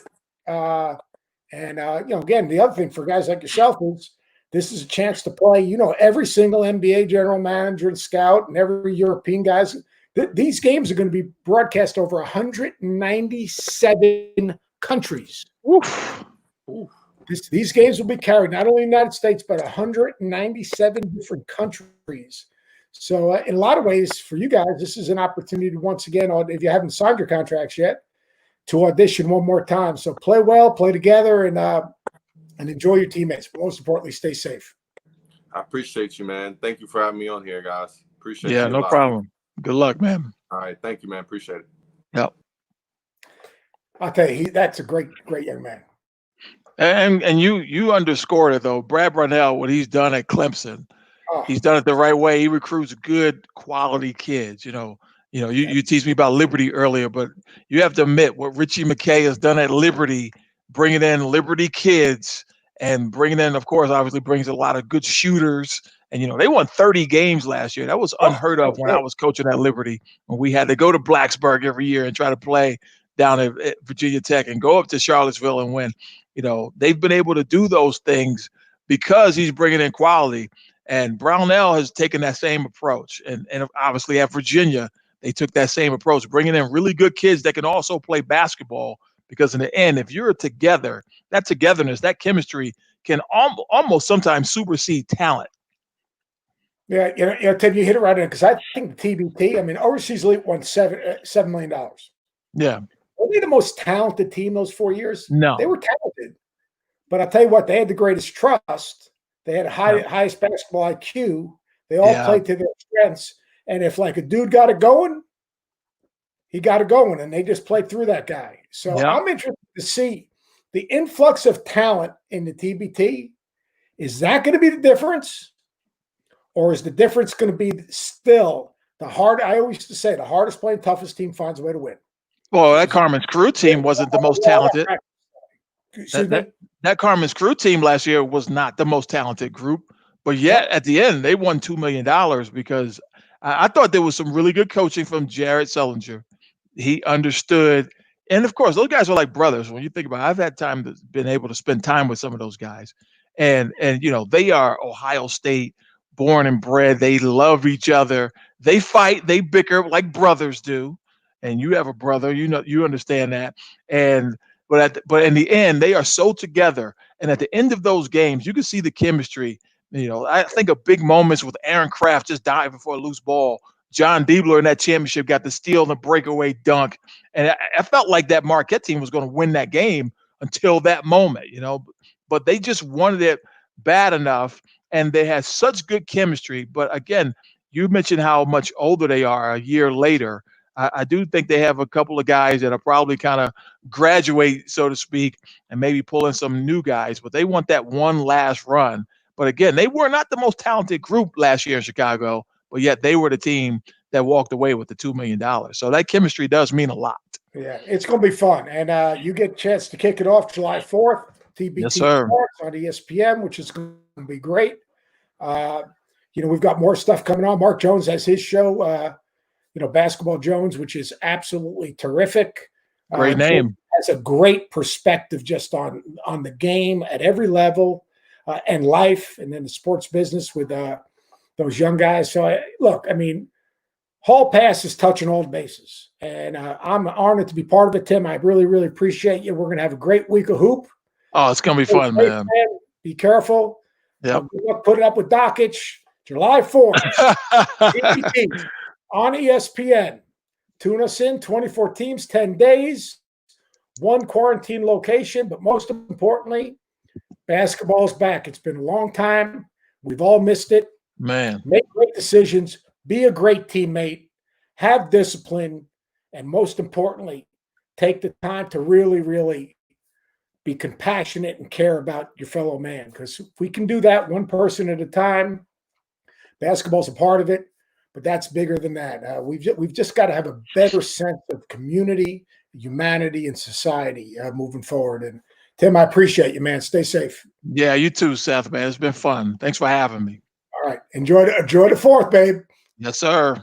A: Again, the other thing for guys like yourself is this is a chance to play. Every single NBA general manager and scout and every European guys. These games are going to be broadcast over 197 countries. Oof. These games will be carried not only in the United States, but 197 different countries. So in a lot of ways for you guys, this is an opportunity once again, if you haven't signed your contracts yet, to audition one more time. So play well, play together, and enjoy your teammates. But most importantly, stay safe.
H: I appreciate you, man. Thank you for having me on here, guys. Appreciate you.
C: Yeah, no problem. Good luck, man.
H: All right. Thank you, man. Appreciate it.
C: Yep.
A: I'll tell you, that's a great young man.
C: And you underscored it, though. Brad Brownell, what he's done at Clemson, he's done it the right way. He recruits good, quality kids. You teased me about Liberty earlier, but you have to admit what Richie McKay has done at Liberty, bringing in Liberty kids and bringing in, of course, obviously brings a lot of good shooters. And, they won 30 games last year. That was unheard of when I was coaching at Liberty, when we had to go to Blacksburg every year and try to play down at Virginia Tech and go up to Charlottesville and win. They've been able to do those things because he's bringing in quality. And Brownell has taken that same approach. And obviously at Virginia, they took that same approach, bringing in really good kids that can also play basketball. Because in the end, if you're together, that togetherness, that chemistry can almost sometimes supersede talent.
A: Yeah, Tim, you hit it right in, because I think the TBT, Overseas Elite won $7 million.
C: Yeah.
A: Were they the most talented team those 4 years?
C: No.
A: They were talented. But I'll tell you what, they had the greatest trust. They had highest basketball IQ. They all played to their strengths. And if a dude got it going, he got it going, and they just played through that guy. So I'm interested to see the influx of talent in the TBT. Is that going to be the difference? Or is the difference going to be still I always used to say, the hardest playing, toughest team finds a way to win.
C: Well, that Carmen's Crew team wasn't the most talented. That Carmen's Crew team last year was not the most talented group. But yet, at the end, they won $2 million because I thought there was some really good coaching from Jared Sullinger. He understood. And, of course, those guys are like brothers. When you think about it, I've had been able to spend time with some of those guys. And they are Ohio State born and bred. They love each other. They fight. They bicker like brothers do. And you have a brother. You understand that. But in the end, they are so together. And at the end of those games, you can see the chemistry. I think of big moments with Aaron Kraft just diving for a loose ball. John Diebler in that championship got the steal and the breakaway dunk. And I felt like that Marquette team was going to win that game until that moment, But they just wanted it bad enough, and they had such good chemistry. But again, you mentioned how much older they are a year later. I do think they have a couple of guys that are probably kind of graduate, so to speak, and maybe pull in some new guys. But they want that one last run. But again, they were not the most talented group last year in Chicago, but yet they were the team that walked away with the $2 million. So that chemistry does mean a lot.
A: Yeah, it's going to be fun. And you get a chance to kick it off July 4th, TBT
C: yes, sir.
A: on ESPN, which is going to be great. We've got more stuff coming on. Mark Jones has his show, Basketball Jones, which is absolutely terrific.
C: Great name.
A: Has a great perspective just on the game at every level and life, and then the sports business with those young guys. So, Hall Pass is touching all the bases, and I'm honored to be part of it, Tim. I really, really appreciate you. We're going to have a great week of hoop.
C: Oh, it's going to be fun, man.
A: Be careful.
C: Yep.
A: Put it up with Dockage. July 4th. TBT on ESPN. Tune us in. 24 teams, 10 days, one quarantine location. But most importantly, basketball's back. It's been a long time. We've all missed it.
C: Man.
A: Make great decisions. Be a great teammate. Have discipline. And most importantly, take the time to really, really be compassionate and care about your fellow man. Because if we can do that one person at a time, basketball's a part of it, but that's bigger than that. We've just got to have a better sense of community, humanity, and society moving forward. And Tim, I appreciate you, man. Stay safe.
C: Yeah, you too, Seth, man. It's been fun. Thanks for having me.
A: All right. Enjoy the 4th, babe.
C: Yes, sir.